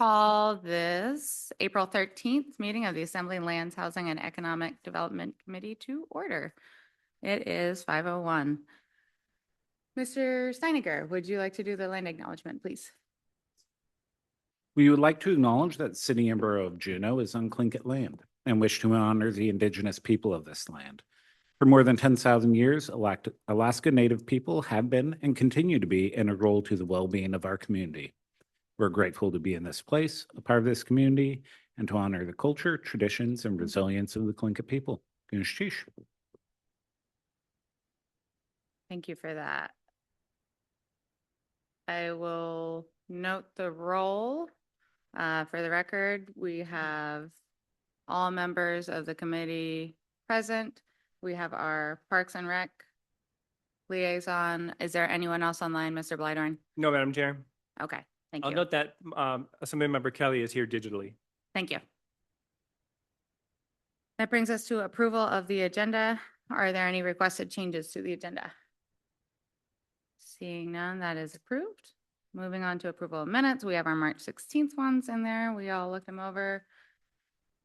call this April 13th meeting of the Assembly Lands, Housing and Economic Development Committee to order. It is 5:01. Mr. Steiniger, would you like to do the land acknowledgement, please? We would like to acknowledge that the City and Borough of Juneau is on Tlingit land and wish to honor the indigenous people of this land. For more than 10,000 years, Alaska Native people have been and continue to be integral to the well-being of our community. We're grateful to be in this place, a part of this community, and to honor the culture, traditions, and resilience of the Tlingit people. Gunshish. Thank you for that. I will note the roll. For the record, we have all members of the committee present. We have our Parks and Rec liaison. Is there anyone else online, Mr. Blydorn? No, Madam Chair. Okay, thank I'll you. note that Assemblymember Kelly is here digitally. Thank you. That brings us to approval of the agenda. Are there any requested changes to the agenda? Seeing none, that is approved. Moving on to approval of minutes, we have our March 16th ones in there. We all looked them over.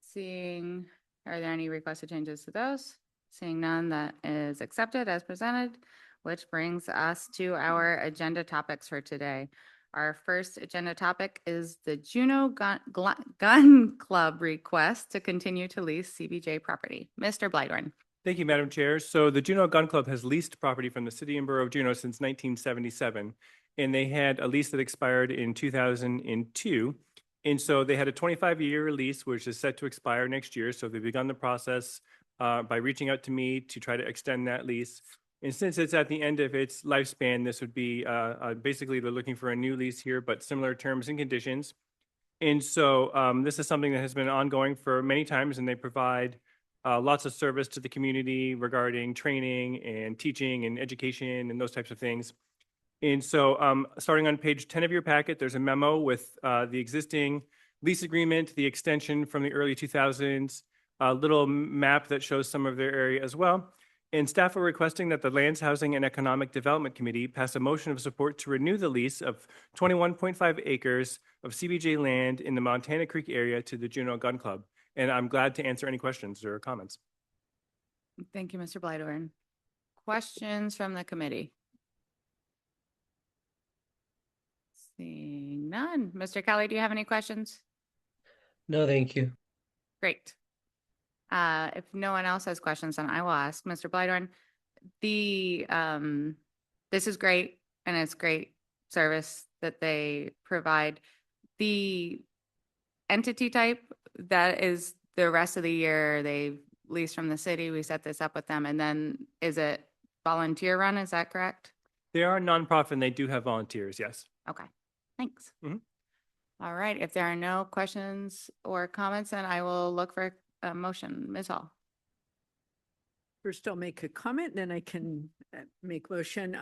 Seeing, are there any requested changes to those? Seeing none, that is accepted as presented, which brings us to our agenda topics for today. Our first agenda topic is the Juneau Gun Club request to continue to lease CBJ property. Mr. Blydorn. Thank you, Madam Chair. So the Juneau Gun Club has leased property from the City and Borough of Juneau since 1977, and they had a lease that expired in 2002. And so they had a 25-year lease, which is set to expire next year. So they've begun the process by reaching out to me to try to extend that lease. And since it's at the end of its lifespan, this would be basically they're looking for a new lease here, but similar terms and conditions. And so this is something that has been ongoing for many times, and they provide lots of service to the community regarding training and teaching and education and those types of things. And so starting on page 10 of your packet, there's a memo with the existing lease agreement, the extension from the early 2000s, a little map that shows some of their area as well. And staff are requesting that the Lands, Housing and Economic Development Committee pass a motion of support to renew the lease of 21.5 acres of CBJ land in the Montana Creek area to the Juneau Gun Club. And I'm glad to answer any questions or comments. Thank you, Mr. Blydorn. Questions from the committee? Seeing none. Mr. Kelly, do you have any questions? No, thank you. Great. If no one else has questions, then I will ask Mr. Blydorn. This is great, and it's great service that they provide. The entity type, that is the rest of the year they lease from the city. We set this up with them, and then is it volunteer run? Is that correct? They are a nonprofit and they do have volunteers, yes. Okay, thanks. Mm-hmm. All right, if there are no questions or comments, then I will look for a motion. Ms. Hall. First, I'll make a comment, then I can make motion.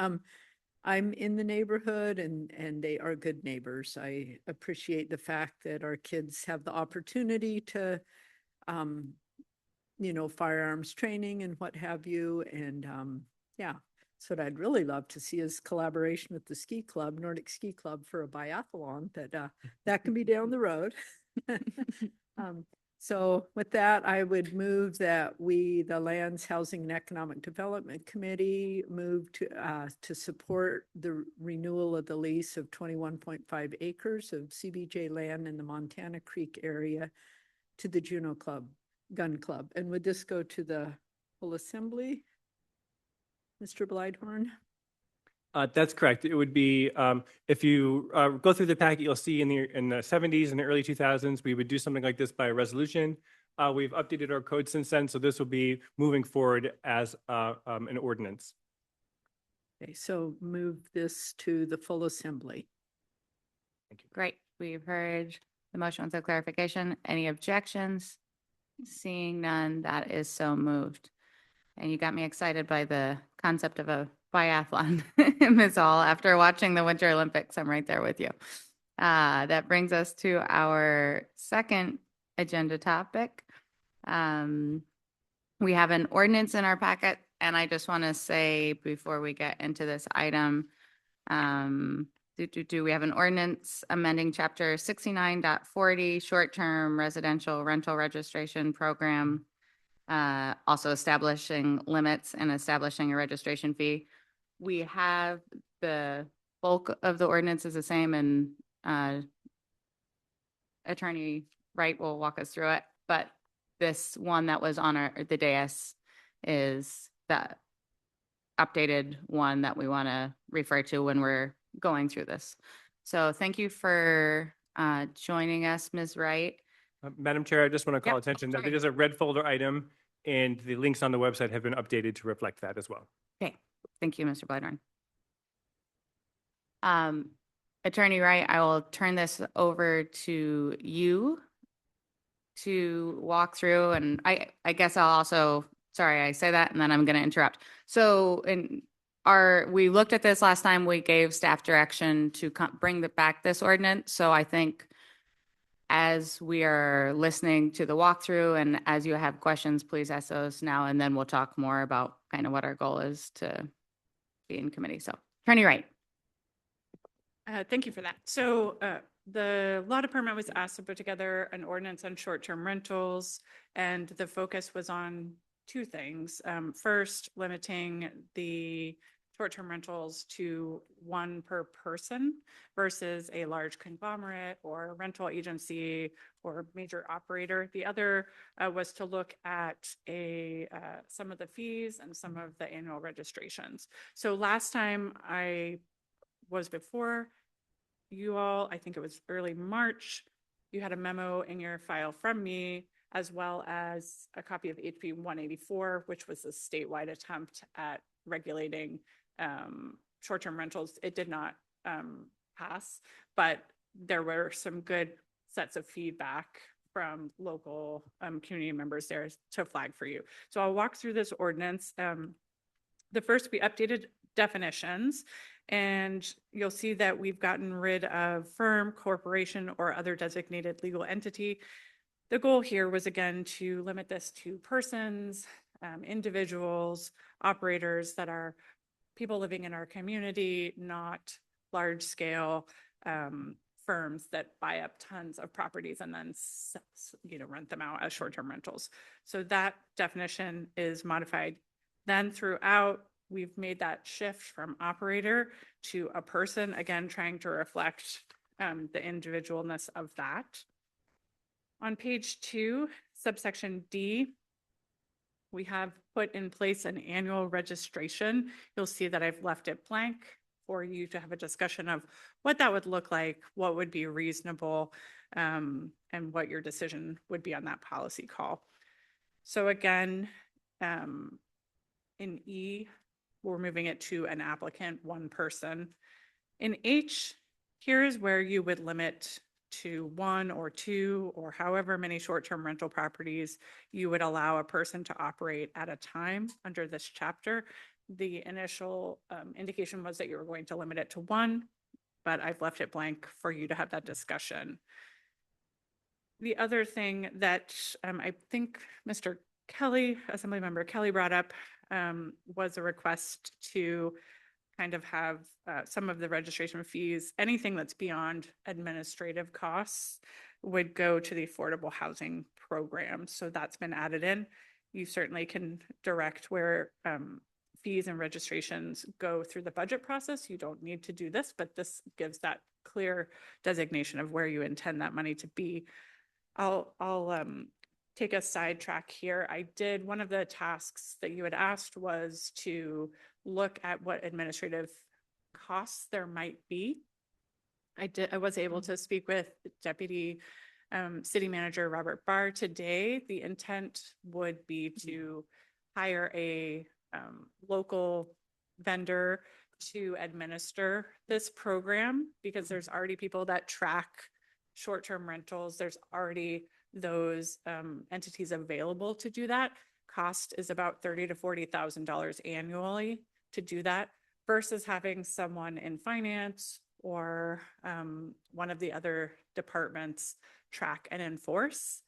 I'm in the neighborhood and they are good neighbors. I appreciate the fact that our kids have the opportunity to, firearms training and what have you. And yeah, so what I'd really love to see is collaboration with the ski club, Nordic Ski Club, for a biathlon, but that can be down the road. So with that, I would move that the Lands, Housing and Economic Development Committee move to support the renewal of the lease of 21.5 acres of CBJ land in the Montana Creek area to the Juneau Gun Club. And would this go to the full assembly, Mr. Blydorn? That's correct. It would be, if you go through the packet, you'll see in the 70s and the early 2000s, we would do something like this by a resolution. We've updated our code since then, so this will be moving forward as an ordinance. Okay, so move this to the full assembly. Thank you. Great. We've heard the motion with the clarification. Any objections? Seeing none, that is so moved. And you got me excited by the concept of a biathlon, Ms. Hall. After watching the Winter Olympics, I'm right there with you. That brings us to our second agenda topic. We have an ordinance in our packet, and I just want to say before we get into this item, We have an ordinance amending chapter 69.40 short-term residential rental registration program. Also establishing limits and establishing a registration fee. We have the bulk of the ordinance is the same, and Attorney Wright will walk us through it, but this one that was on the dais is the updated one that we want to refer to when we're going through this. So thank you for joining us, Ms. Wright. Madam Chair, I just want to call Yep, attention that sorry. it is a red folder item, and the links on the website have been updated to reflect that as well. Okay, thank you, Mr. Bladorn. Attorney Wright, I will turn this over to you to walk through, and I guess I'll also, sorry, I say that and then I'm going to interrupt. So we looked at this last time, we gave staff direction to bring back this ordinance. So I think as we are listening to the walkthrough and as you have questions, please ask those now, and then we'll talk more about kind of what our goal is to be in committee. So Attorney Wright. Thank you for that. So the law department was asked to put together an ordinance on short-term rentals, and the focus was on two things. First, limiting the short-term rentals to one per person versus a large conglomerate or rental agency or major operator. The other was to look at some of the fees and some of the annual registrations. So last time I was before you all, I think it was early March, you had a memo in your file from me, as well as a copy of HB 184, which was a statewide attempt at regulating short-term rentals. It did not pass, but there were some good sets of feedback from local community members there to flag for you. So I'll walk through this ordinance. The first, we updated definitions, and you'll see that we've gotten rid of firm, corporation, or other designated legal entity. The goal here was, again, to limit this to persons, individuals, operators that are people living in our community, not large-scale firms that buy up tons of properties and then rent them out as short-term rentals. So that definition is modified. Then throughout, we've made that shift from operator to a person, again, trying to reflect the individualness of that. On page 2, subsection D, we have put in place an annual registration. You'll see that I've left it blank for you to have a discussion of what that would look like, what would be reasonable, and what your decision would be on that policy call. So again, in E, we're moving it to an applicant, one person. In H, here's where you would limit to 1 or 2 or however many short-term rental properties you would allow a person to operate at a time under this chapter. The initial indication was that you were going to limit it to 1, but I've left it blank for you to have that discussion. The other thing that I think Mr. Kelly, Assemblymember Kelly, brought up was a request to kind of have some of the registration fees, anything that's beyond administrative costs would go to the affordable housing program. So that's been added in. You certainly can direct where fees and registrations go through the budget process. You don't need to do this, but this gives that clear designation of where you intend that money to be. I'll take a sidetrack here. One of the tasks that you had asked was to look at what administrative costs there might be. I was able to speak with Deputy City Manager Robert Barr today. The intent would be to hire a local vendor to administer this program, because there's already people that track short-term rentals. There's already those entities available to do that. Cost is about $30,000 to $40,000 annually to do that, versus having someone in finance or one of the other departments track and enforce.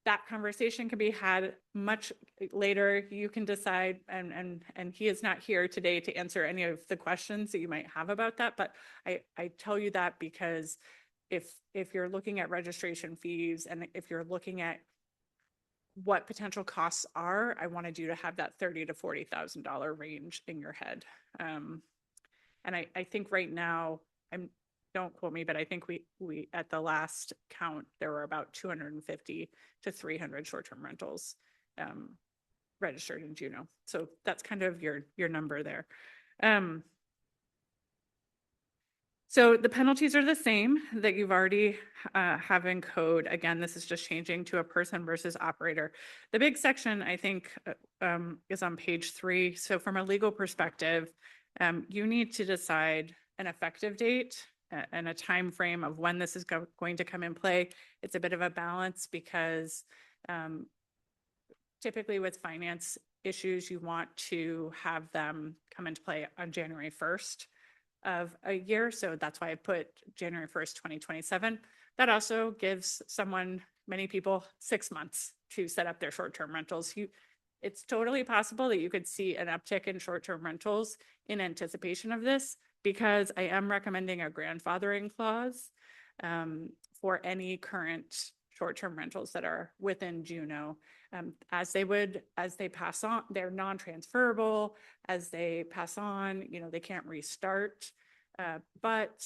that conversation can be had much later. You can decide, and he is not here today to answer any of the questions that you might have about that, but I tell you that because if you're looking at registration fees and if you're looking at what potential costs are, I wanted you to have that $30,000 to $40,000 range in your head. And I think right now, don't quote me, but I think we at the last count, there were about 250 to 300 short-term rentals registered in Juneau. So that's kind of your number there. So the penalties are the same that you've already have in code. Again, this is just changing to a person versus operator. The big section, I think, is on page 3. So from a legal perspective, you need to decide an effective date and a time frame of when this is going to come in play. It's a bit of a balance because typically with finance issues, you want to have them come into play on January 1st of a year. So that's why I put January 1st, 2027. That also gives many people 6 months to set up their short-term rentals. It's totally possible that you could see an uptick in short-term rentals in anticipation of this, because I am recommending a grandfathering clause for any current short-term rentals that are within Juneau. As they pass on, they're non-transferable. As they pass on, they can't restart, but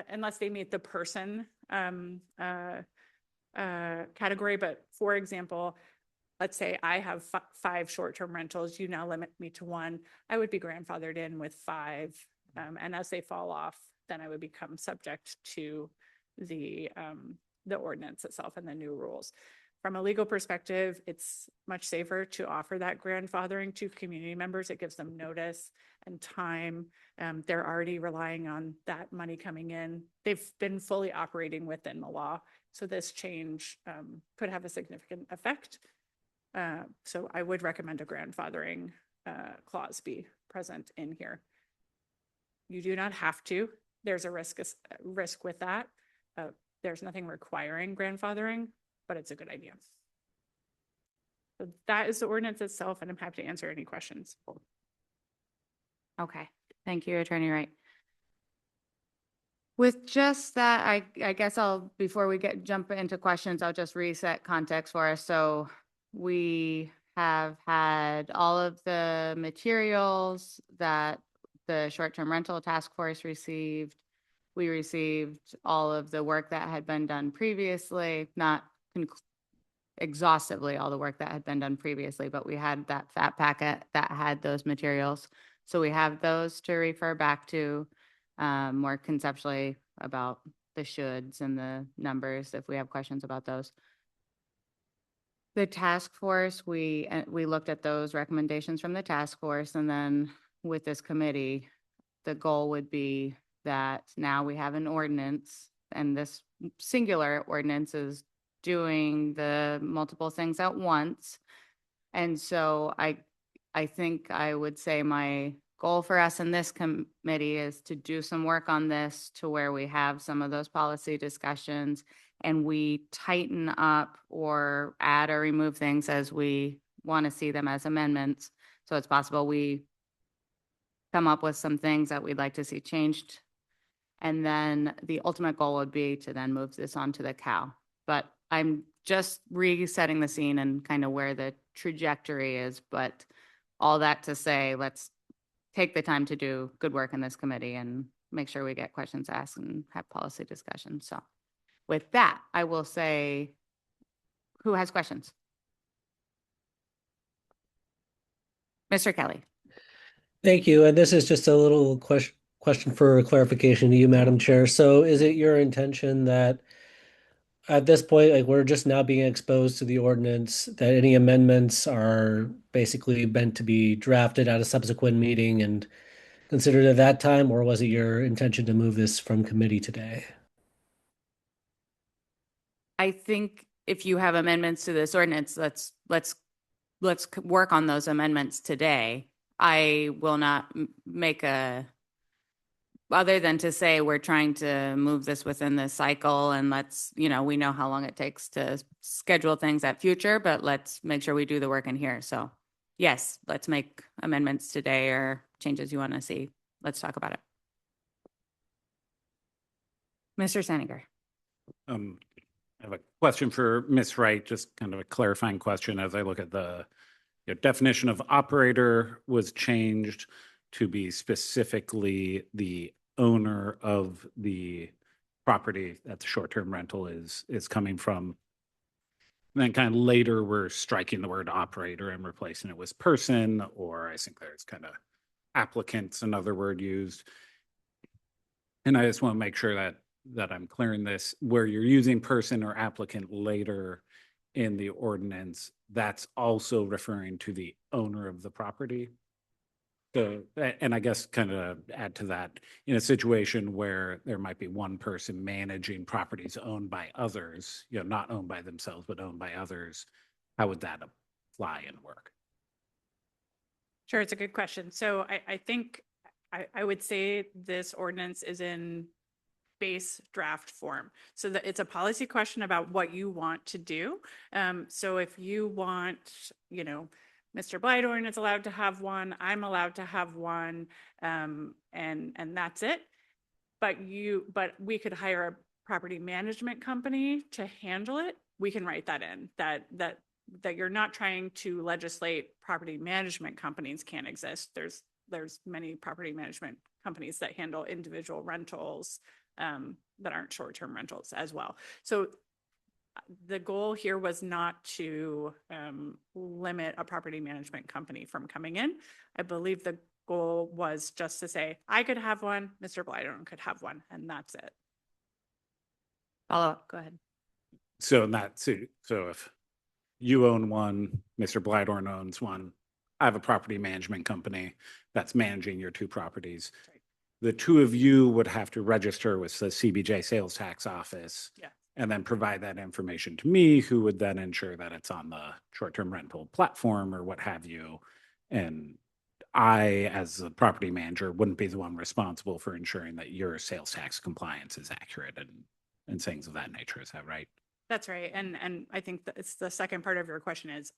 unless they meet the person category. But for example, let's say I have 5 short-term rentals, you now limit me to 1, I would be grandfathered in with 5. And as they fall off, then I would become subject to the ordinance itself and the new rules. From a legal perspective, it's much safer to offer that grandfathering to community members. It gives them notice and time. They're already relying on that money coming in. They've been fully operating within the law. So this change could have a significant effect. So I would recommend a grandfathering clause be present in here. You do not have to. There's a risk with that. There's nothing requiring grandfathering, but it's a good idea. So that is the ordinance itself, and I'm happy to answer any questions. Okay, thank you, Attorney Wright. With just that, I guess before we jump into questions, I'll just reset context for us. So we have had all of the materials that the short-term rental task force received. We received all of the work that had been done previously, not exhaustively all the work that had been done previously, but we had that fat packet that had those materials. So we have those to refer back to more conceptually about the shoulds and the numbers if we have questions about those. The task force, we looked at those recommendations from the task force, and then with this committee, the goal would be that now we have an ordinance, and this singular ordinance is doing the multiple things at once. And so I think I would say my goal for us in this committee is to do some work on this to where we have some of those policy discussions and we tighten up or add or remove things as we want to see them as amendments. So it's possible we come up with some things that we'd like to see changed. And then the ultimate goal would be to then move this on to the CAL. But I'm just resetting the scene and kind of where the trajectory is. But all that to say, let's take the time to do good work in this committee and make sure we get questions asked and have policy discussions. So with that, I will say, who has questions? Mr. Kelly. Thank you. And this is just a little question for clarification to you, Madam Chair. So is it your intention that at this point, like we're just now being exposed to the ordinance, that any amendments are basically meant to be drafted at a subsequent meeting and considered at that time, or was it your intention to move this from committee today? I think if you have amendments to this ordinance, let's work on those amendments today. I will not make a other than to say we're trying to move this within this cycle and let's, we know how long it takes to schedule things at future, but let's make sure we do the work in here. So yes, let's make amendments today or changes you want to see. Let's talk about it. Mr. Saniger. I have a question for Ms. Wright, just kind of a clarifying question as I look at the definition of operator was changed to be specifically the owner of the property that the short-term rental is coming from. And then kind of later, we're striking the word operator and replacing it with person, or I think there's kind of applicants, another word used. And I just want to make sure that I'm clearing this, where you're using person or applicant later in the ordinance, that's also referring to the owner of the property. So, and I guess kind of add to that, in a situation where there might be one person managing properties owned by others, not owned by themselves, but owned by others, how would that apply and work? Sure, it's a good question. So I think I would say this ordinance is in base draft form. So that it's a policy question about what you want to do. So if you want, Mr. Blythorn is allowed to have one, I'm allowed to have one, and that's it. But we could hire a property management company to handle it. We can write that in, that you're not trying to legislate property management companies can't exist. There's many property management companies that handle individual rentals that aren't short-term rentals as well. So the goal here was not to limit a property management company from coming in. I believe the goal was just to say, I could have one, Mr. Blythorn could have one, and that's it. Follow up, go ahead. So if you own one, Mr. Blythorn owns one, I have a property management company that's managing your two properties. Right. The two of you would have to register with the CBJ sales tax office. Yeah. And then provide that information to me, who would then ensure that it's on the short-term rental platform or what have you. And I, as the property manager, wouldn't be the one responsible for ensuring that your sales tax compliance is accurate and things of that nature. Is that right? That's right. And I think that it's the second part of your question is,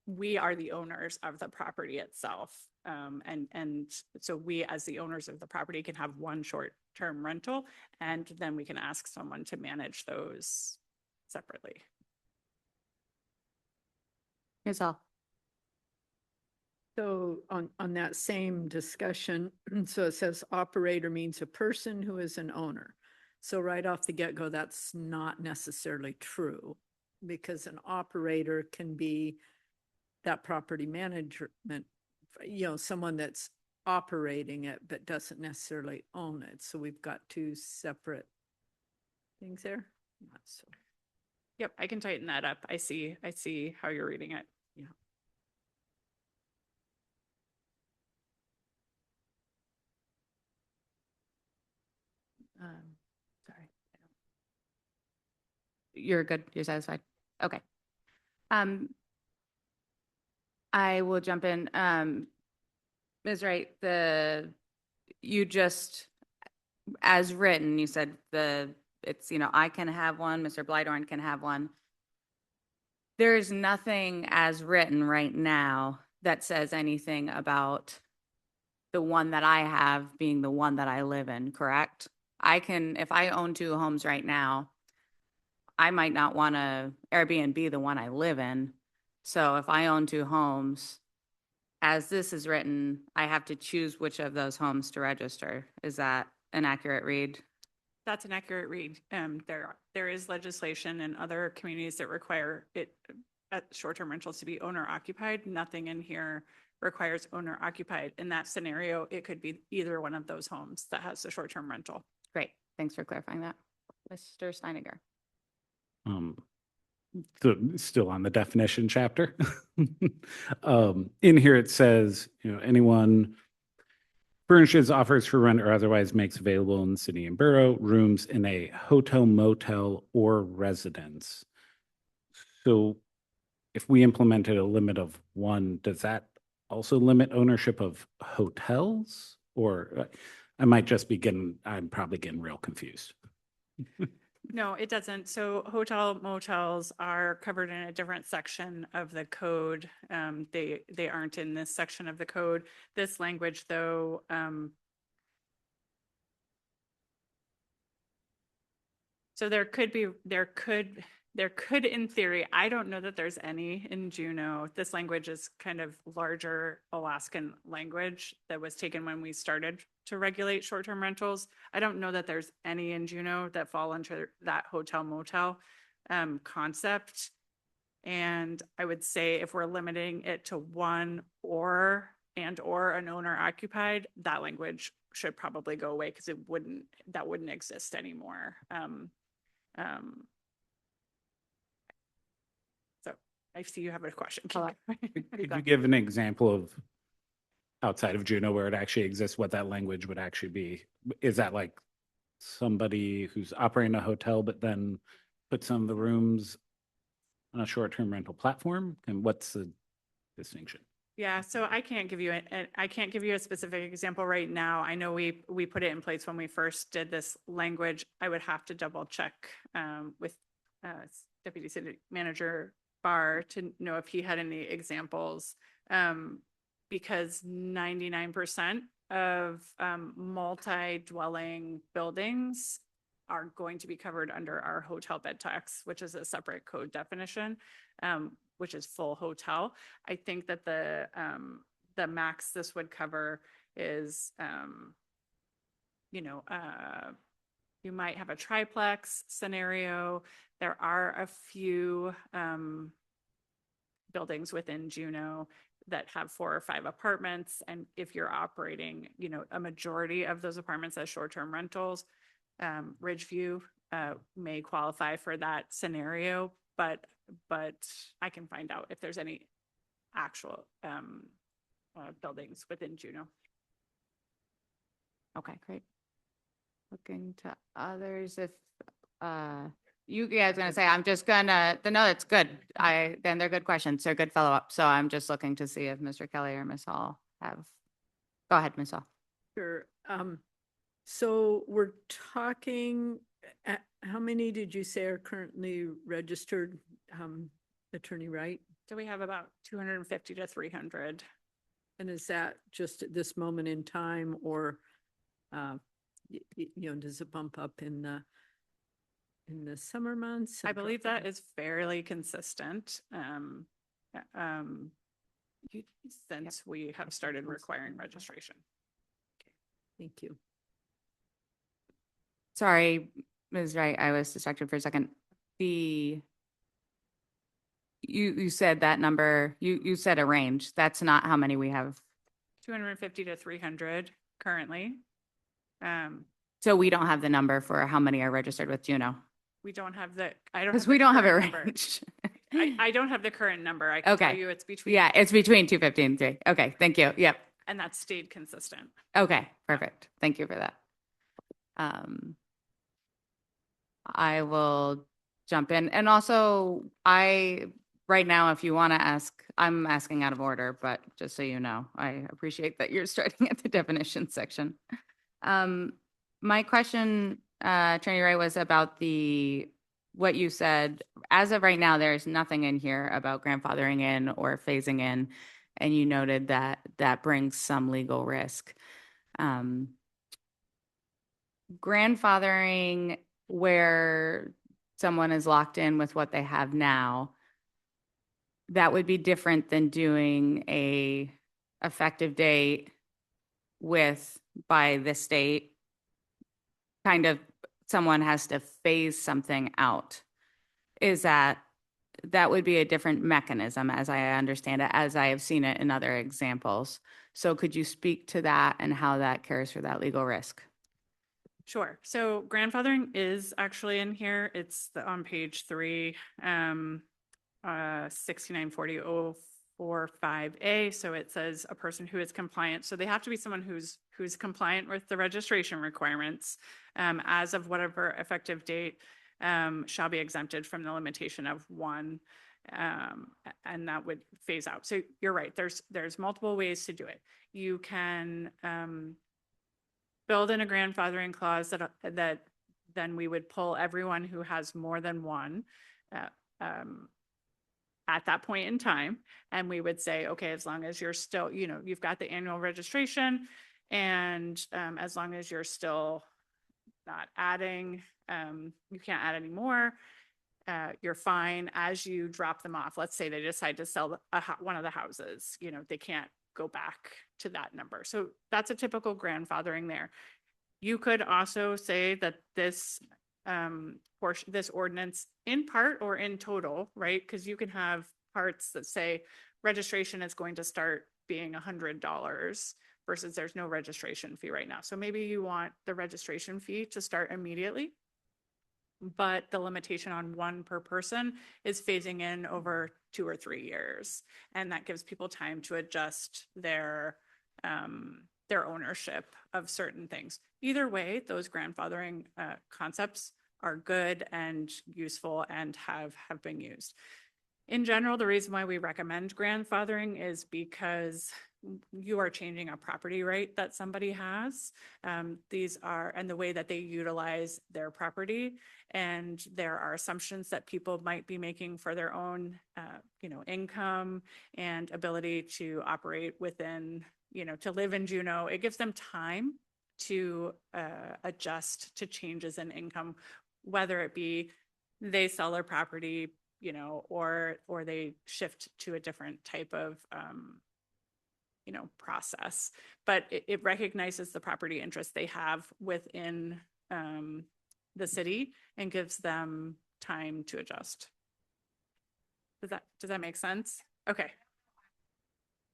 we are the owners of the property itself. And so we, as the owners of the property, can have one short-term rental, and then we can ask someone to manage those separately. Ms. Hall. So on that same discussion, so it says operator means a person who is an owner. So right off the get-go, that's not necessarily true, because an operator can be that property management, someone that's operating it but doesn't necessarily own it. So we've got two separate things there. So, Yep, I can tighten that up. I see how you're reading it. yeah. Sorry. You're good. You're satisfied. Okay. I will jump in. Ms. Wright, you just, as written, you said it's, I can have one, Mr. Blythorn can have one. There's nothing as written right now that says anything about the one that I have being the one that I live in, correct? If I own two homes right now, I might not want to Airbnb the one I live in. So if I own two homes, as this is written, I have to choose which of those homes to register. Is that an accurate read? That's an accurate read. There is legislation in other communities that require short-term rentals to be owner occupied. Nothing in here requires owner occupied. In that scenario, it could be either one of those homes that has the short-term rental. Great. Thanks for clarifying that. Mr. Steiniger. So still on the definition chapter. In here it says, anyone furnishes, offers for rent, or otherwise makes available in the city and borough rooms in a hotel, motel, or residence. So if we implemented a limit of one, does that also limit ownership of hotels? Or I'm probably getting real confused. No, it doesn't. So hotel motels are covered in a different section of the code. They aren't in this section of the code. This language, though, so there could in theory, I don't know that there's any in Juneau. This language is kind of larger Alaskan language that was taken when we started to regulate short-term rentals. I don't know that there's any in Juneau that fall under that hotel motel concept. And I would say if we're limiting it to one or an owner occupied, that language should probably go away because that wouldn't exist anymore. So I see you have a question. Hello. Could you give an example of outside of Juneau where it actually exists, what that language would actually be? Is that like somebody who's operating a hotel, but then put some of the rooms on a short-term rental platform? And what's the distinction? Yeah, so I can't give you a specific example right now. I know we put it in place when we first did this language. I would have to double check with Deputy City Manager Barr to know if he had any examples. Because 99% of multi-dwelling buildings are going to be covered under our hotel bed tax, which is a separate code definition, which is full hotel. I think that the max this would cover is, you might have a triplex scenario. There are a few buildings within Juneau that have 4 or 5 apartments. And if you're operating, a majority of those apartments as short-term rentals, Ridgeview may qualify for that scenario, but I can find out if there's any actual buildings within Juneau. Okay, great. Looking to others if you guys gonna say, I'm just gonna, no, it's good. Then they're good questions. They're good follow-up. So I'm just looking to see if Mr. Kelly or Ms. Hall have, go ahead, Ms. Hall. Sure. So we're talking, how many did you say are currently registered, Attorney Wright? So we have about 250 to 300. And is that just at this moment in time, or, does it bump up in the summer months? I believe that is fairly consistent since we have started requiring registration. Thank you. Sorry, Ms. Wright, I was distracted for a second. You said that number, you said a range. That's not how many we have. 250 to 300 currently. So we don't have the number for how many are registered with Juneau. We don't have the, I don't. Because have we the don't have a current number. range. I don't have the current number. I can tell Okay. you it's between. Yeah, it's between 250 and 3. Okay, thank you. Yep. And that's stayed consistent. Okay, perfect. Thank you for that. I will jump in. And also, right now, if you want to ask, I'm asking out of order, but just so you know, I appreciate that you're starting at the definition section. My question, Attorney Wright, was about what you said. As of right now, there's nothing in here about grandfathering in or phasing in. And you noted that that brings some legal risk. Grandfathering where someone is locked in with what they have now, that would be different than doing a effective date by the state. Kind of someone has to phase something out. That would be a different mechanism as I understand it, as I have seen it in other examples. So could you speak to that and how that cares for that legal risk? Sure. So grandfathering is actually in here. It's on page 3, 6940.045A. So it says a person who is compliant. So they have to be someone who's compliant with the registration requirements as of whatever effective date shall be exempted from the limitation of 1. And that would phase out. So you're right. There's multiple ways to do it. You can build in a grandfathering clause that then we would pull everyone who has more than one uh, um, at that point in time. And we would say, okay, as long as you're still, you've got the annual registration, and as long as you're still not adding, you can't add any more, you're fine as you drop them off. Let's say they decide to sell one of the houses, they can't go back to that number. So that's a typical grandfathering there. You could also say that this portion, this ordinance in part or in total, right? Because you can have parts that say registration is going to start being $100 versus there's no registration fee right now. So maybe you want the registration fee to start immediately, but the limitation on one per person is phasing in over 2 or 3 years. And that gives people time to adjust their ownership of certain things. Either way, those grandfathering concepts are good and useful and have been used. In general, the reason why we recommend grandfathering is because you are changing a property right that somebody has. And the way that they utilize their property, and there are assumptions that people might be making for their own, income and ability to operate within, to live in Juneau. It gives them time to adjust to changes in income, whether it be they sell their property, or they shift to a different type of, process. But it recognizes the property interest they have within the city and gives them time to adjust. Does that make sense? Okay.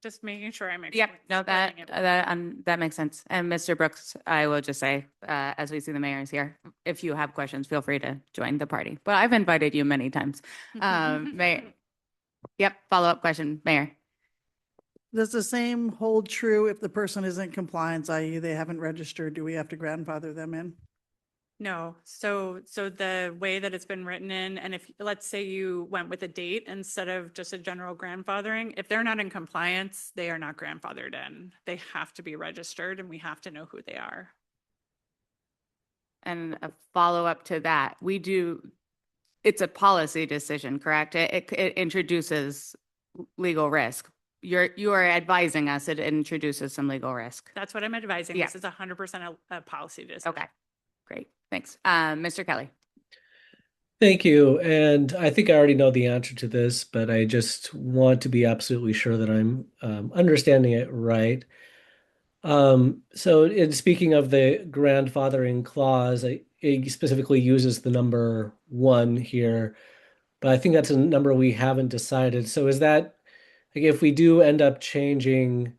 Just making sure I'm. Yep, no, explaining it. that makes sense. And Mr. Brooks, I will just say, as we see the mayor's here, if you have questions, feel free to join the party. But I've invited you many times. Mayor. Yep, follow-up question, Mayor. Does the same hold true if the person isn't compliant, i.e. they haven't registered? Do we have to grandfather them in? No, so the way that it's been written in, and if, let's say you went with a date instead of just a general grandfathering, if they're not in compliance, they are not grandfathered in. They have to be registered and we have to know who they are. And a follow-up to that, it's a policy decision, correct? It introduces legal risk. You are advising us it introduces some legal risk. That's what I'm advising. Yeah. This is 100% a policy decision. Okay, great, thanks. Mr. Kelly. Thank you. And I think I already know the answer to this, but I just want to be absolutely sure that I'm understanding it right. So in speaking of the grandfathering clause, it specifically uses the number 1 here, but I think that's a number we haven't decided. So is that, like, if we do end up changing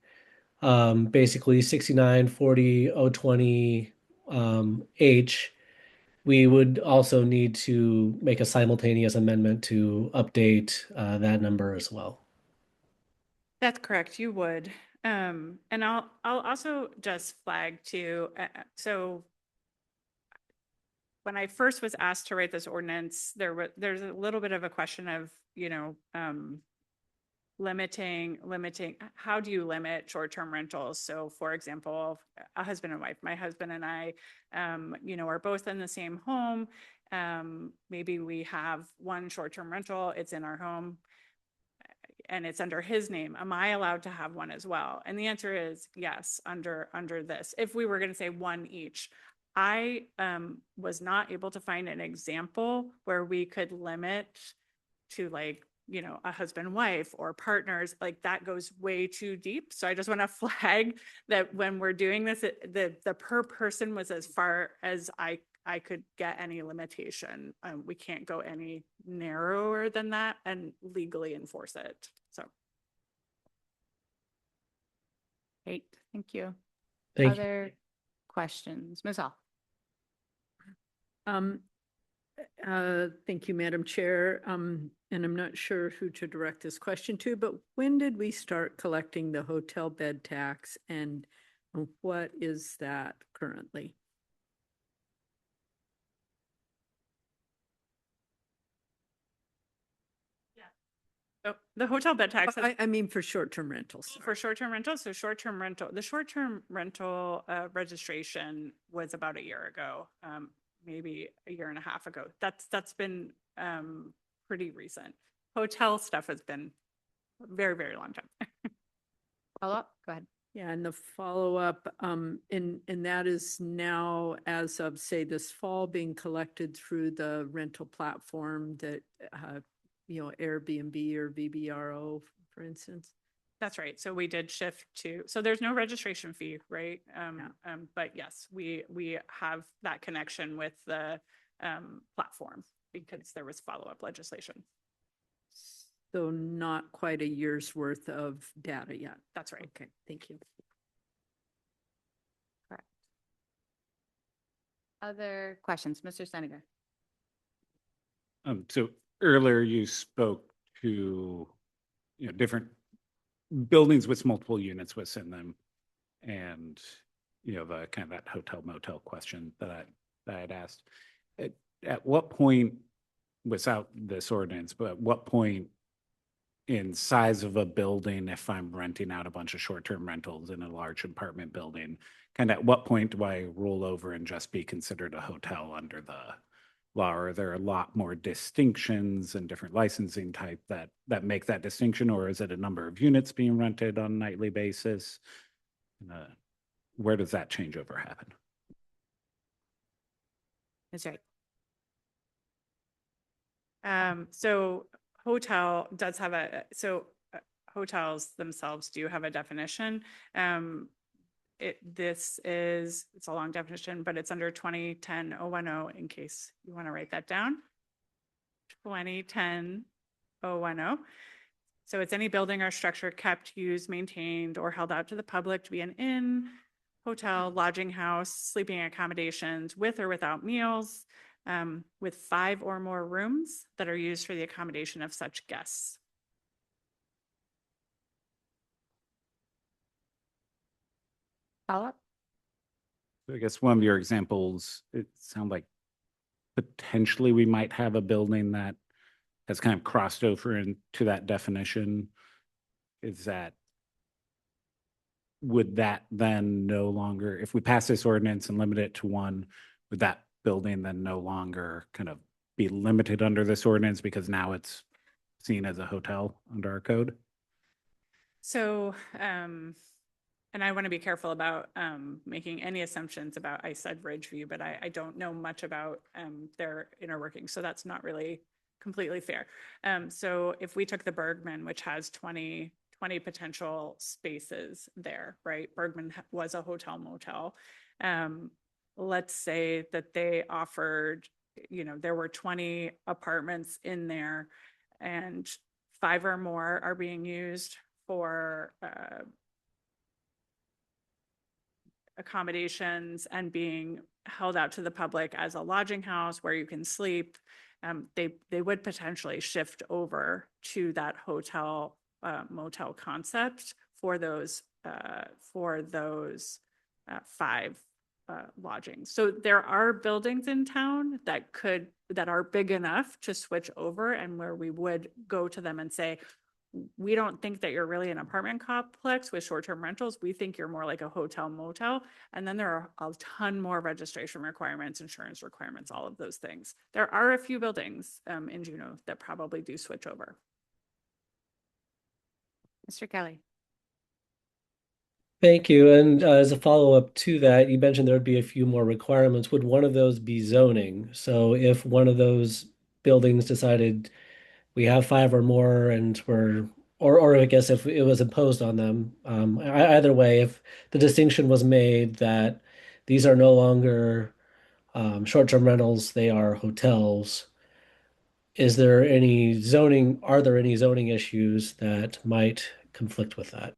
basically 6940 H, we would also need to make a simultaneous amendment to update that number as well. That's correct. You would. And I'll also just flag too. So when I first was asked to write this ordinance, there's a little bit of a question of, limiting, how do you limit short-term rentals? So for example, a husband and wife, my husband and I, are both in the same home. Maybe we have one short-term rental, it's in our home and it's under his name. Am I allowed to have one as well? And the answer is yes, under this. If we were going to say one each, I was not able to find an example where we could limit to, like, a husband, wife, or partners. Like, that goes way too deep. So I just want to flag that when we're doing this, the per person was as far as I could get any limitation. We can't go any narrower than that and legally enforce it. So. Great, thank you. Thank you. Other questions? Ms. Hall. Thank you, Madam Chair. And I'm not sure who to direct this question to, but when did we start collecting the hotel bed tax, and what is that currently? Oh, the hotel bed tax. I mean, for short-term rentals. For short-term rentals, so short-term rental, the short-term rental registration was about a year ago, maybe a year and a half ago. That's been pretty recent. Hotel stuff has been a very, very long time. Follow up? Go ahead. Yeah, and the follow-up, and that is now, as of, say, this fall, being collected through the rental platform that, Airbnb or VBRO, for instance. That's right. So we did shift to, so there's no registration fee, right? But yes, we have that connection with the platform because there was follow-up legislation. So not quite a year's worth of data yet. That's right. Okay, thank you. Correct. Other questions, Mr. Steniger? So earlier you spoke to, different buildings with multiple units within them. And, the kind of that hotel motel question that I had asked. At what point, without this ordinance, but at what point in size of a building, if I'm renting out a bunch of short-term rentals in a large apartment building, kind of at what point do I roll over and just be considered a hotel under the law? Are there a lot more distinctions and different licensing type that make that distinction, or is it a number of units being rented on a nightly basis? Where does that changeover happen? That's right. So hotel does have hotels themselves do have a definition. It's a long definition, but it's under 2010-010 in case you want to write that down. 2010-010. So it's any building or structure kept, used, maintained, or held out to the public to be an inn, hotel, lodging house, sleeping accommodations with or without meals, with 5 or more rooms that are used for the accommodation of such guests. Follow up? I guess one of your examples, it sounds like potentially we might have a building that has kind of crossed over into that definition. Would that then no longer, if we pass this ordinance and limit it to one, would that building then no longer kind of be limited under this ordinance because now it's seen as a hotel under our code? So, and I want to be careful about making any assumptions about, I said Ridgeview, but I don't know much about their inner workings. So that's not really completely fair. So if we took the Bergman, which has 20 potential spaces there, right? Bergman was a hotel motel. Let's say that they offered, there were 20 apartments in there and 5 or more are being used for accommodations and being held out to the public as a lodging house where you can sleep. They would potentially shift over to that hotel motel concept for those 5 lodgings. So there are buildings in town that are big enough to switch over, and where we would go to them and say, we don't think that you're really an apartment complex with short-term rentals. We think you're more like a hotel motel. And then there are a ton more registration requirements, insurance requirements, all of those things. There are a few buildings in Juneau that probably do switch over. Mr. Kelly? Thank you. And as a follow-up to that, you mentioned there would be a few more requirements. Would one of those be zoning? So if one of those buildings decided we have 5 or more and or I guess if it was imposed on them, either way, if the distinction was made that these are no longer short-term rentals, they are hotels, are there any zoning issues that might conflict with that?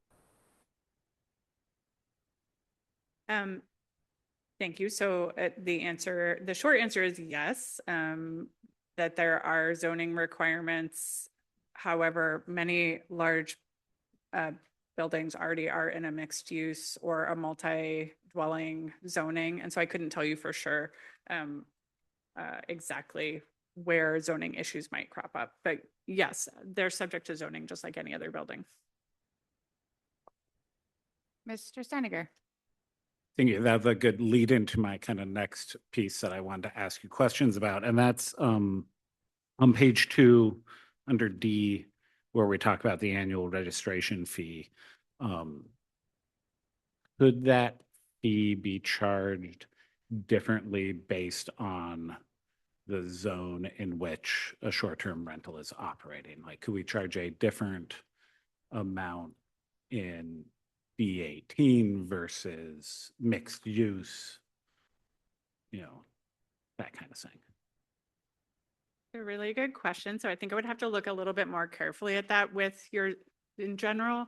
Thank you. So the short answer is yes, that there are zoning requirements. However, many large buildings already are in a mixed use or a multi-dwelling zoning. And so I couldn't tell you for sure exactly where zoning issues might crop up. But yes, they're subject to zoning just like any other building. Mr. Steiniger. Thank you. That's a good lead into my kind of next piece that I wanted to ask you questions about. And that's on page 2 under D, where we talk about the annual registration fee. Could that fee be charged differently based on the zone in which a short-term rental is operating? Like, could we charge a different amount in B18 versus mixed use? You know, that kind of thing. A really good question. So I think I would have to look a little bit more carefully at that with your, in general.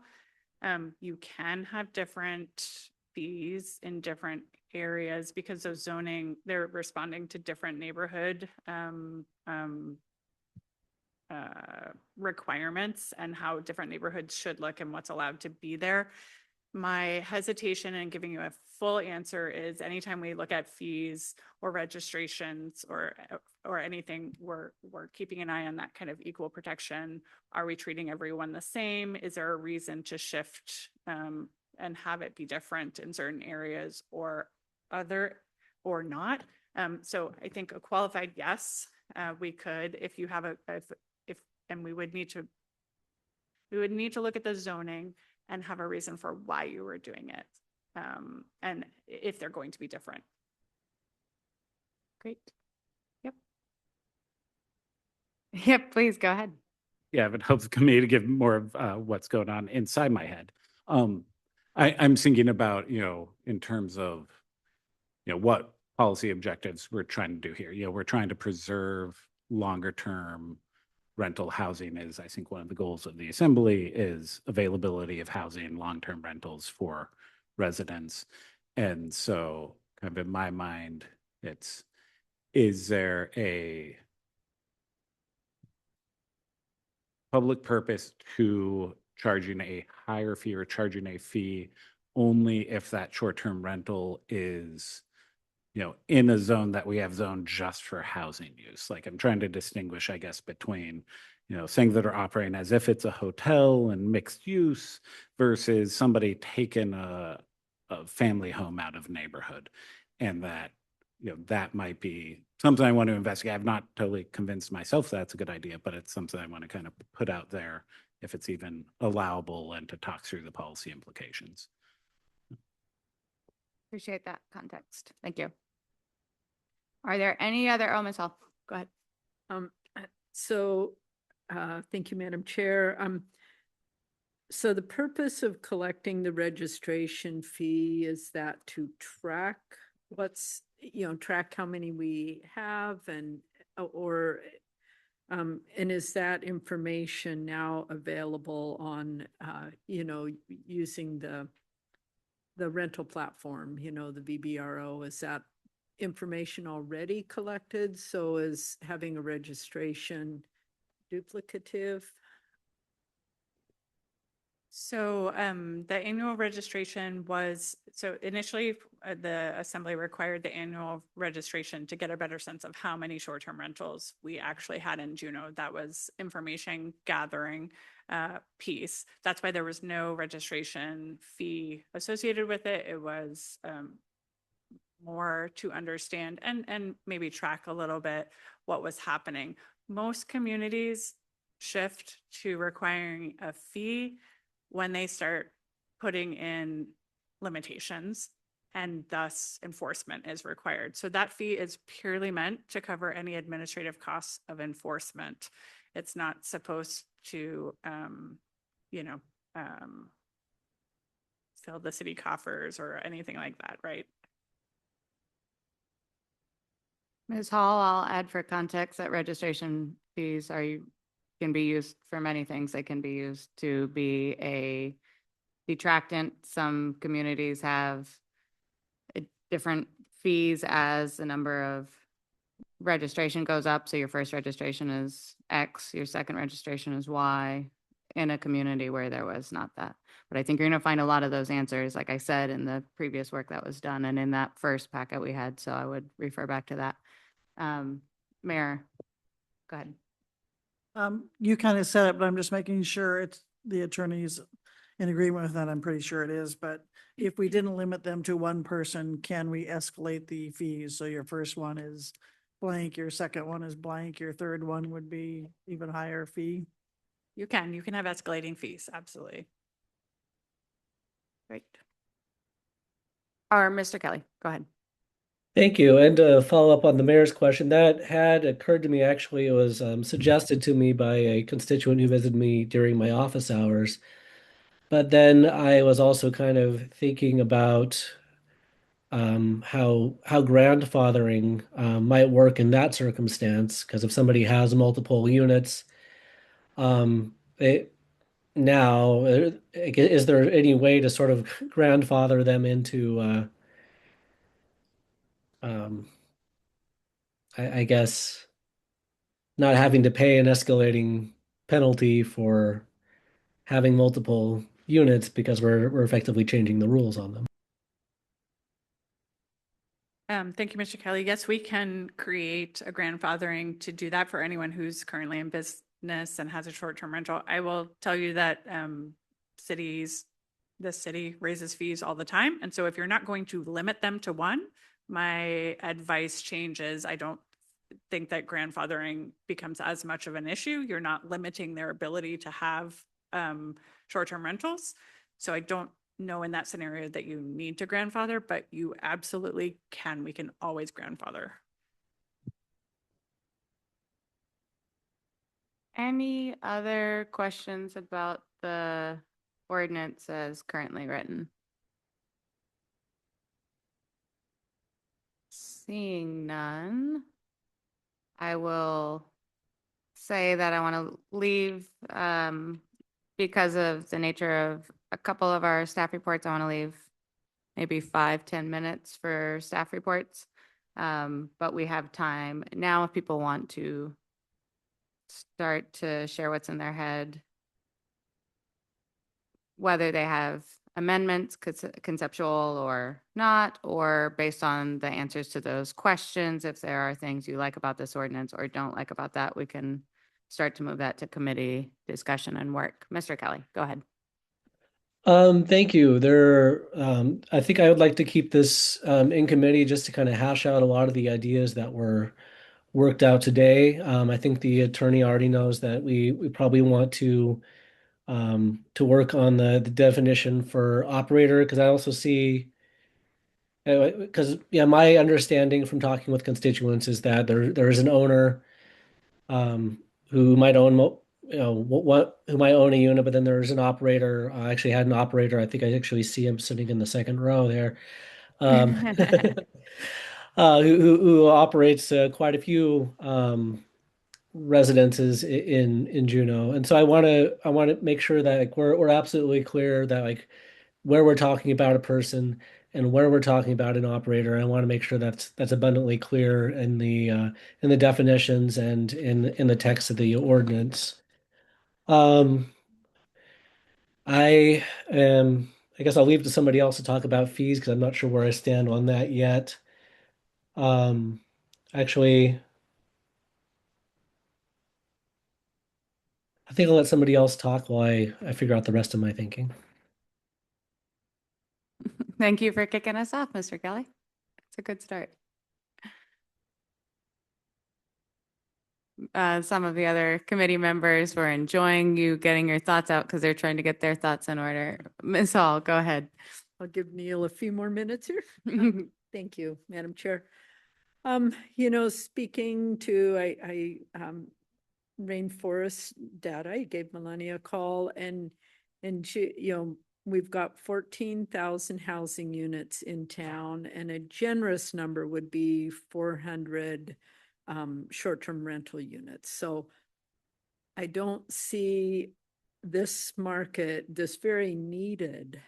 You can have different fees in different areas because of zoning, they're responding to different neighborhood requirements and how different neighborhoods should look and what's allowed to be there. My hesitation in giving you a full answer is anytime we look at fees or registrations or anything, we're keeping an eye on that kind of equal protection. Are we treating everyone the same? Is there a reason to shift and have it be different in certain areas or other or not? So I think a qualified yes, we could if you have and we would need to look at the zoning and have a reason for why you were doing it. And if they're going to be different. Great. Yep. Yep, please go ahead. Yeah, but helps me to give more of what's going on inside my head. I'm thinking about, in terms of, what policy objectives we're trying to do here. We're trying to preserve longer term rental housing is, I think, one of the goals of the assembly is availability of housing, long-term rentals for residents. And so kind of in my mind, is there a public purpose to charging a higher fee or charging a fee only if that short-term rental is, in a zone that we have zoned just for housing use? Like, I'm trying to distinguish, I guess, between, things that are operating as if it's a hotel and mixed use versus somebody taking a family home out of neighborhood. And that, that might be something I want to investigate. I've not totally convinced myself that's a good idea, but it's something I want to kind of put out there if it's even allowable and to talk through the policy implications. Appreciate that context. Thank you. Are there any other, Ms. Hall, go ahead. Thank you, Madam Chair. So the purpose of collecting the registration fee is that to track track how many we have and is that information now available on, using the rental platform, the VBRO? Is that information already collected? So is having a registration duplicative? So the annual registration was, so initially the assembly required the annual registration to get a better sense of how many short-term rentals we actually had in Juneau. That was information gathering piece. That's why there was no registration fee associated with it. It was more to understand and maybe track a little bit what was happening. Most communities shift to requiring a fee when they start putting in limitations and thus enforcement is required. So that fee is purely meant to cover any administrative costs of enforcement. It's not supposed to, fill the city coffers or anything like that, right? Ms. Hall, I'll add for context that registration fees can be used for many things. They can be used to be a detractant. Some communities have different fees as the number of registration goes up. So your first registration is X, your second registration is Y in a community where there was not that. But I think you're going to find a lot of those answers, like I said, in the previous work that was done and in that first packet we had. So I would refer back to that. Mayor. Go ahead. You kind of said it, but I'm just making sure it's the attorney's in agreement with that. I'm pretty sure it is, but if we didn't limit them to one person, can we escalate the fees? So your first one is blank, your second one is blank, your third one would be even higher fee. You can have escalating fees, absolutely. Great. Or Mr. Kelly, go ahead. Thank you. And to follow up on the mayor's question, that had occurred to me, actually, it was suggested to me by a constituent who visited me during my office hours. But then I was also kind of thinking about how grandfathering might work in that circumstance, because if somebody has multiple units, it now is there any way to sort of grandfather them into um, I guess not having to pay an escalating penalty for having multiple units because we're effectively changing the rules on them. Thank you, Mr. Kelly. Yes, we can create a grandfathering to do that for anyone who's currently in business and has a short-term rental. I will tell you that this city raises fees all the time. And so if you're not going to limit them to one, my advice changes. I don't think that grandfathering becomes as much of an issue. You're not limiting their ability to have short-term rentals. So I don't know in that scenario that you need to grandfather, but you absolutely can. We can always grandfather. Any other questions about the ordinance as currently written? Seeing none, I will say that I want to leave, because of the nature of a couple of our staff reports, I want to leave maybe 5-10 minutes for staff reports. But we have time now if people want to start to share what's in their head, whether they have amendments, conceptual or not, or based on the answers to those questions. If there are things you like about this ordinance or don't like about that, we can start to move that to committee discussion and work. Mr. Kelly, go ahead. Thank you. I think I would like to keep this in committee just to kind of hash out a lot of the ideas that were worked out today. I think the attorney already knows that we probably want to work on the definition for operator, because I also see, because yeah, my understanding from talking with constituents is that there is an owner who might own who might own a unit, but then there's an operator. I actually had an operator. I think I actually see him sitting in the second row there. Who operates quite a few residences in Juneau, and so I want to make sure that like we're absolutely clear that like where we're talking about a person and where we're talking about an operator. I want to make sure that's abundantly clear in the definitions and in the text of the ordinance. Um, I I guess I'll leave to somebody else to talk about fees because I'm not sure where I stand on that yet. Um, Actually, I think I'll let somebody else talk while I figure out the rest of my thinking. Thank you for kicking us off, Mr. Kelly. It's a good start. Some of the other committee members were enjoying you getting your thoughts out because they're trying to get their thoughts in order. Ms. Hall, go ahead. I'll give Neil a few more minutes here. Thank you, Madam Chair. Speaking to Rainforest data, I gave Melania a call and she, we've got 14,000 housing units in town, and a generous number would be 400 short-term rental units. So I don't see this market, this very needed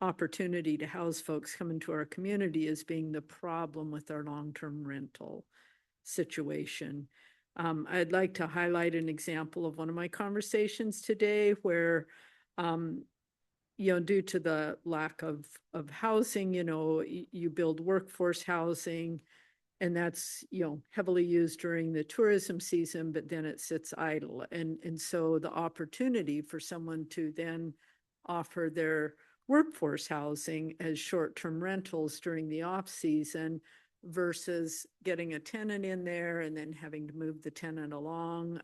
opportunity to house folks come into our community as being the problem with our long-term rental situation. I'd like to highlight an example of one of my conversations today where, due to the lack of housing, you build workforce housing, And that's, heavily used during the tourism season, but then it sits idle. And so the opportunity for someone to then offer their workforce housing as short-term rentals during the off-season versus getting a tenant in there and then having to move the tenant along.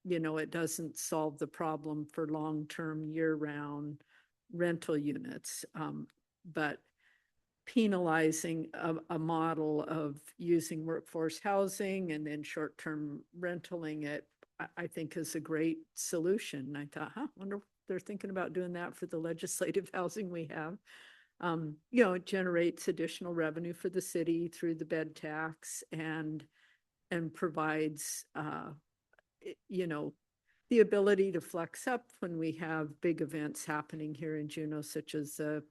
It doesn't solve the problem for long-term year-round rental units. But penalizing a model of using workforce housing and then short-term rentaling it, I think is a great solution. And I thought, wonder if they're thinking about doing that for the legislative housing we have. It generates additional revenue for the city through the bed tax and provides, the ability to flex up when we have big events happening here in Juneau, such as the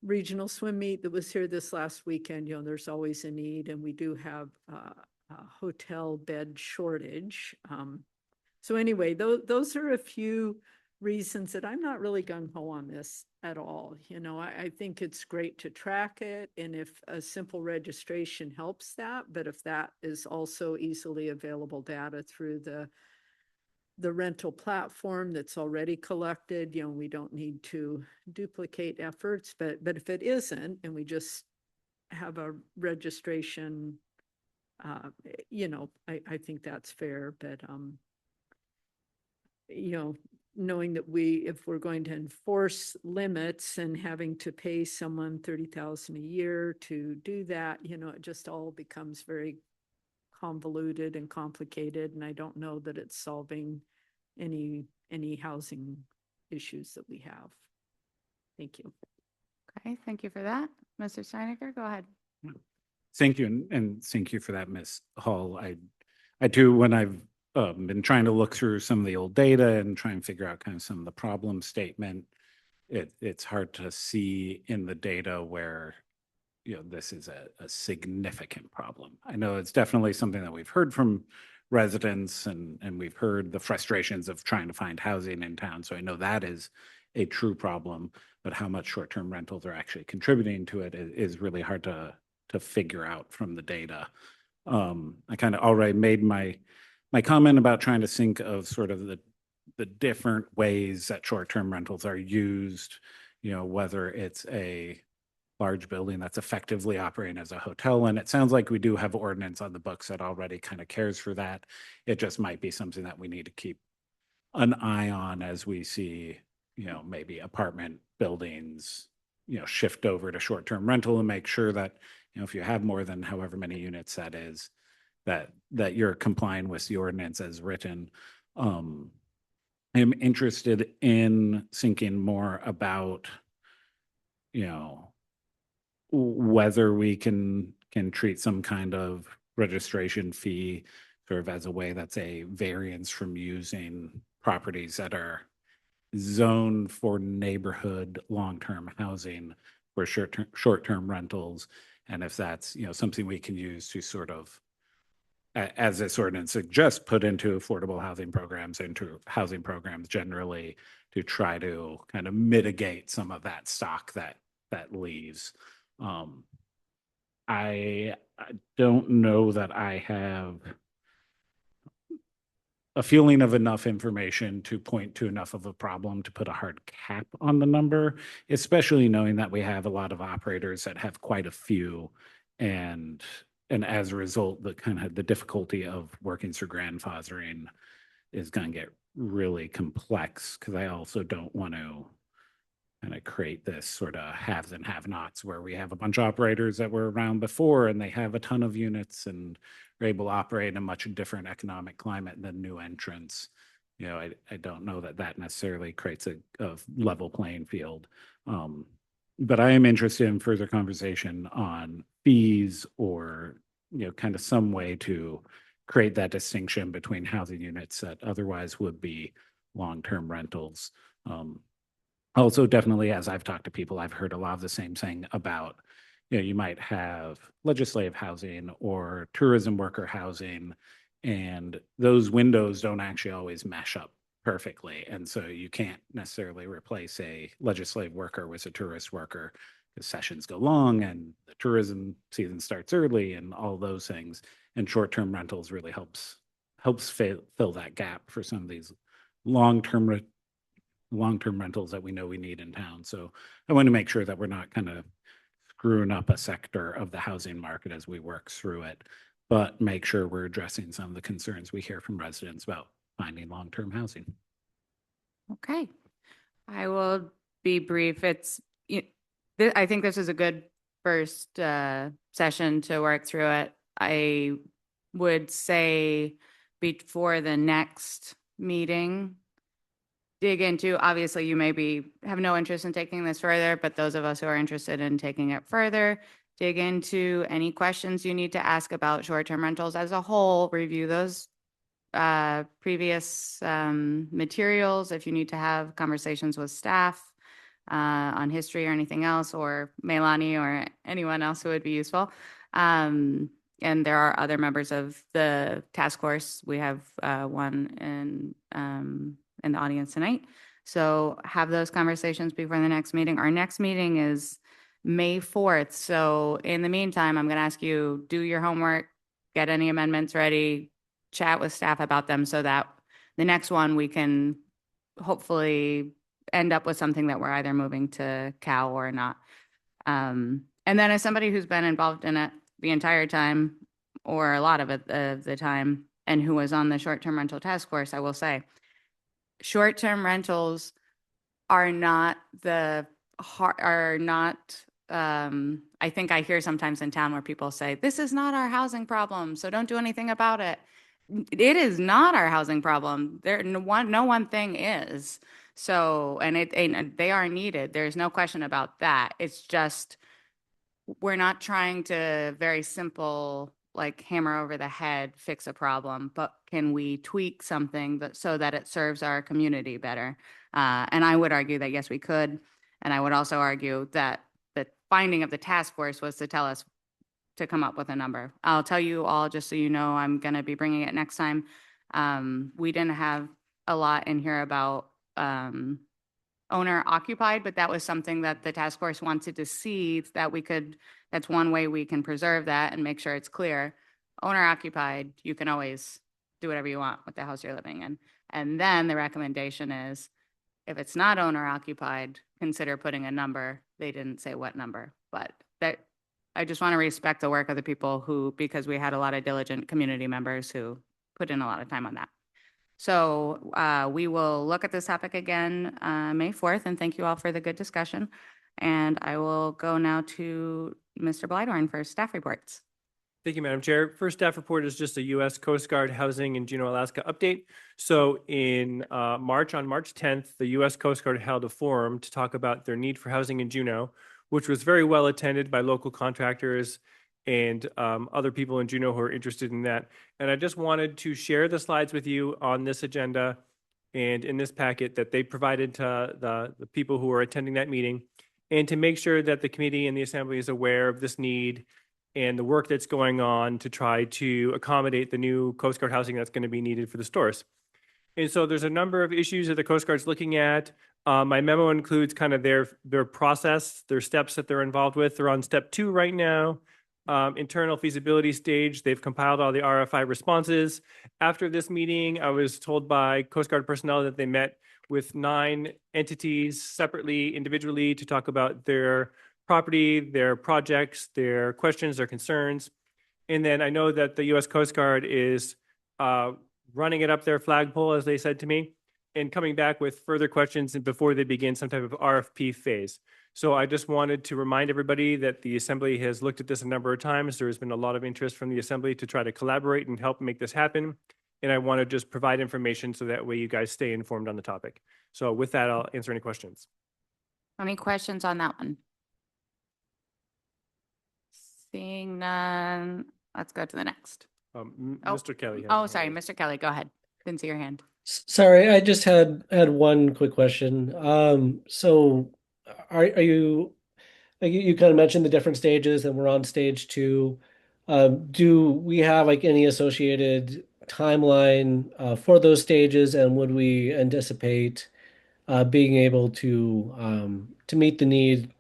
regional swim meet that was here this last weekend. There's always a need, and we do have a hotel bed shortage. So anyway, those are a few reasons that I'm not really gung-ho on this at all. I think it's great to track it, and if a simple registration helps that, but if that is also easily available data through the rental platform that's already collected, we don't need to duplicate efforts, but if it isn't, and we just have a registration, I think that's fair, but, knowing that if we're going to enforce limits and having to pay someone $30,000 a year to do that, it just all becomes very convoluted and complicated, and I don't know that it's solving any housing issues that we have. Thank you. Okay, thank you for that. Mr. Steinecker, go ahead. Thank you, and thank you for that, Ms. Hall. I too, when I've been trying to look through some of the old data and try and figure out kind of some of the problem statement, it's hard to see in the data where this is a significant problem. I know it's definitely something that we've heard from residents, and we've heard the frustrations of trying to find housing in town. So I know that is a true problem, but how much short-term rentals are actually contributing to it is really hard to figure out from the data. I kind of already made my comment about trying to think of sort of the different ways that short-term rentals are used, whether it's a large building that's effectively operating as a hotel. And it sounds like we do have ordinance on the books that already kind of cares for that. It just might be something that we need to keep an eye on as we see, maybe apartment buildings, shift over to short-term rental, and make sure that, if you have more than however many units that is, that you're complying with the ordinance as written. I'm interested in thinking more about, whether we can treat some kind of registration fee sort of as a way that's a variance from using properties that are zoned for neighborhood long-term housing for short-term rentals. And if that's, something we can use to sort of, as this ordinance suggests, put into affordable housing programs, into housing programs generally, to try to kind of mitigate some of that stock that leaves. I don't know that I have a feeling of enough information to point to enough of a problem to put a hard cap on the number, especially knowing that we have a lot of operators that have quite a few, and as a result, the difficulty of working through grandfathering is going to get really complex, because I also don't want to kind of create this sort of haves and have-nots where we have a bunch of operators that were around before and they have a ton of units and are able to operate in a much different economic climate than new entrants. I don't know that necessarily creates a level playing field. But I am interested in further conversation on fees, or, kind of some way to create that distinction between housing units that otherwise would be long-term rentals. Also, definitely, as I've talked to people, I've heard a lot of the same thing about, you might have legislative housing or tourism worker housing, and those windows don't actually always mesh up perfectly. And so you can't necessarily replace a legislative worker with a tourist worker, because sessions go long and the tourism season starts early and all those things. And short-term rentals really helps fill that gap for some of these long-term rentals that we know we need in town. So I want to make sure that we're not kind of screwing up a sector of the housing market as we work through it, but make sure we're addressing some of the concerns we hear from residents about finding long-term housing. Okay. I will be brief. I think this is a good first session to work through it. I would say before the next meeting, dig into, obviously you have no interest in taking this further, but those of us who are interested in taking it further, dig into any questions you need to ask about short-term rentals as a whole, review those previous materials. If you need to have conversations with staff on history or anything else, or Melanie or anyone else who would be useful. And there are other members of the task force. We have one in the audience tonight. So have those conversations before the next meeting. Our next meeting is May 4th. So in the meantime, I'm going to ask you, do your homework, get any amendments ready, chat with staff about them so that the next one we can hopefully end up with something that we're either moving to Cal or not. And then as somebody who's been involved in it the entire time, or a lot of it the time, and who was on the short-term rental task force, I will say, short-term rentals are not I think I hear sometimes in town where people say, this is not our housing problem, so don't do anything about it. It is not our housing problem. No one thing is. So, and they are needed. There's no question about that. It's just, we're not trying to very simple, like hammer over the head, fix a problem, but can we tweak something so that it serves our community better? And I would argue that yes, we could. And I would also argue that the finding of the task force was to tell us to come up with a number. I'll tell you all, just so you know, I'm going to be bringing it next time. We didn't have a lot in here about owner occupied, but that was something that the task force wanted to see that that's one way we can preserve that and make sure it's clear. Owner occupied, you can always do whatever you want with the house you're living in. And then the recommendation is, if it's not owner occupied, consider putting a number. They didn't say what number, but I just want to respect the work of the people because we had a lot of diligent community members who put in a lot of time on that. So we will look at this topic again May 4th, and thank you all for the good discussion. And I will go now to Mr. Blydorn for staff reports. Thank you, Madam Chair. First staff report is just a U.S. Coast Guard housing in Juneau, Alaska update. So on March 10th, the U.S. Coast Guard held a forum to talk about their need for housing in Juneau, which was very well attended by local contractors and other people in Juneau who are interested in that. And I just wanted to share the slides with you on this agenda and in this packet that they provided to the people who are attending that meeting, and to make sure that the committee and the assembly is aware of this need and the work that's going on to try to accommodate the new Coast Guard housing that's going to be needed for the stores. And so there's a number of issues that the Coast Guard's looking at. My memo includes kind of their process, their steps that they're involved with. They're on step 2 right now. Internal feasibility stage. They've compiled all the RFI responses. After this meeting, I was told by Coast Guard personnel that they met with 9 entities separately, individually, to talk about their property, their projects, their questions, their concerns. And then I know that the U.S. Coast Guard is running it up their flagpole, as they said to me, and coming back with further questions before they begin some type of RFP phase. So I just wanted to remind everybody that the Assembly has looked at this a number of times. There has been a lot of interest from the Assembly to try to collaborate and help make this happen. And I want to just provide information so that way you guys stay informed on the topic. So with that, I'll answer any questions. Any questions on that one? Seeing none, let's go to the next. Oh. Mr. Kelly. has Oh, one. sorry, Mr. Kelly, go ahead. Didn't see your hand. Sorry, I just had one quick question. So are you, like you kind of mentioned the different stages and we're on stage 2. Do we have like any associated timeline for those stages, and would we anticipate being able to meet the need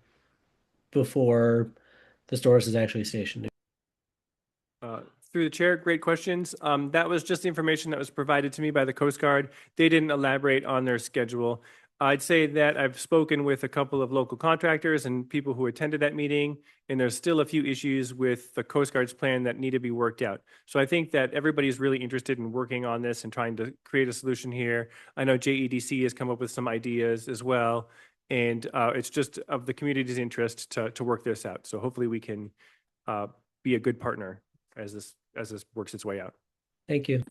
before the Storrs is actually stationed? Through the chair, great questions. That was just the information that was provided to me by the Coast Guard. They didn't elaborate on their schedule. I'd say that I've spoken with a couple of local contractors and people who attended that meeting, and there's still a few issues with the Coast Guard's plan that need to be worked out. So I think that everybody's really interested in working on this and trying to create a solution here. I know JEDC has come up with some ideas as well, and it's just of the community's interest to work this out. So hopefully we can be a good partner as this works its way out. Thank you.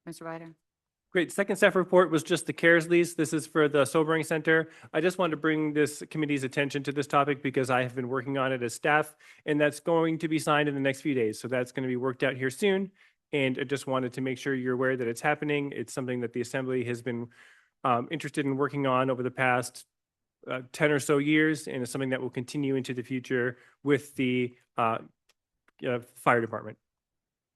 Mr. Bider. Great. Second staff report was just the CARES lease. This is for the sobering center. I just wanted to bring this committee's attention to this topic because I have been working on it as staff, and that's going to be signed in the next few days. So that's going to be worked out here soon. And I just wanted to make sure you're aware that it's happening. It's something that the Assembly has been interested in working on over the past 10 or so years, and it's something that will continue into the future with the fire department.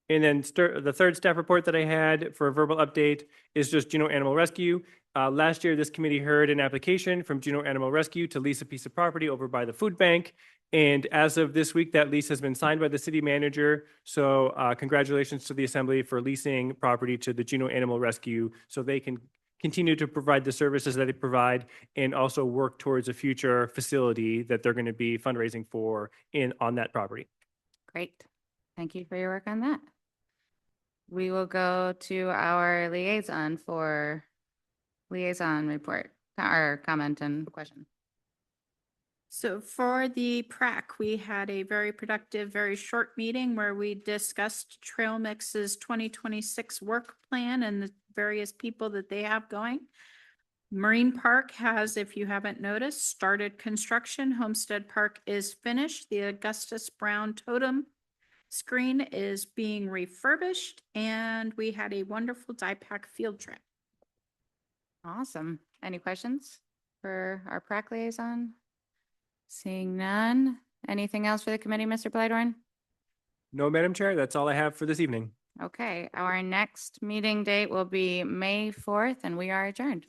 And then the third staff report that I had for a verbal update is just Juneau Animal Rescue. Last year, this committee heard an application from Juneau Animal Rescue to lease a piece of property over by the food bank. And as of this week, that lease has been signed by the city manager. So congratulations to the Assembly for leasing property to the Juneau Animal Rescue so they can continue to provide the services that they provide and also work towards a future facility that they're going to be fundraising for on that property. Great. Thank you for your work on that. We will go to our liaison for liaison report or comment and question. So for the PrAC, we had a very productive, very short meeting where we discussed Trail Mix's 2026 work plan and the various people that they have going. Marine Park has, if you haven't noticed, started construction. Homestead Park is finished. The Augustus Brown Totem screen is being refurbished, and we had a wonderful DIPAC field trip. Awesome. Any questions for our PrAC liaison? Seeing none. Anything else for the committee, Mr. Blythorn? No, Madam Chair, that's all I have for this evening. Okay, our next meeting date will be May 4th, and we are adjourned.